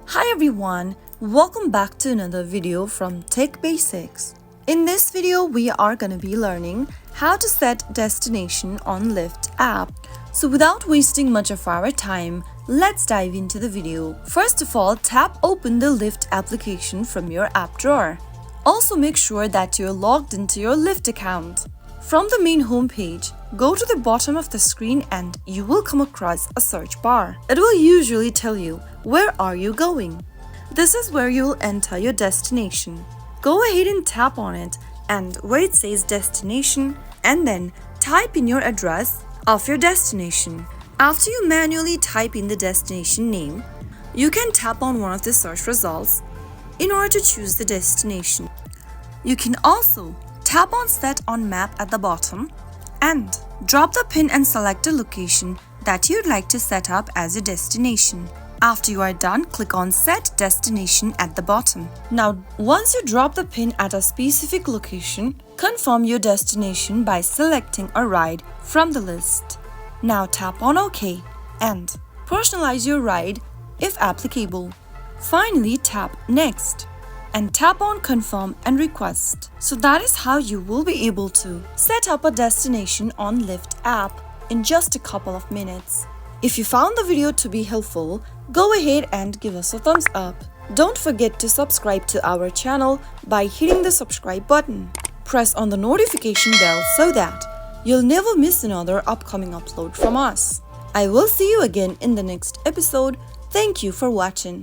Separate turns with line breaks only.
Hi everyone, welcome back to another video from Tech Basics. In this video, we are going to be learning how to set destination on Lyft app. So without wasting much of our time, let's dive into the video. First of all, tap open the Lyft application from your app drawer. Also make sure that you're logged into your Lyft account. From the main homepage, go to the bottom of the screen and you will come across a search bar. It will usually tell you, where are you going? This is where you will enter your destination. Go ahead and tap on it and where it says destination, and then type in your address of your destination. After you manually type in the destination name, you can tap on one of the search results in order to choose the destination. You can also tap on Set on Map at the bottom and drop the pin and select a location that you'd like to set up as your destination. After you are done, click on Set Destination at the bottom. Now, once you drop the pin at a specific location, confirm your destination by selecting a ride from the list. Now tap on OK and personalize your ride if applicable. Finally, tap Next and tap on Confirm and Request. So that is how you will be able to set up a destination on Lyft app in just a couple of minutes. If you found the video to be helpful, go ahead and give us a thumbs up. Don't forget to subscribe to our channel by hitting the subscribe button. Press on the notification bell so that you'll never miss another upcoming upload from us. I will see you again in the next episode. Thank you for watching.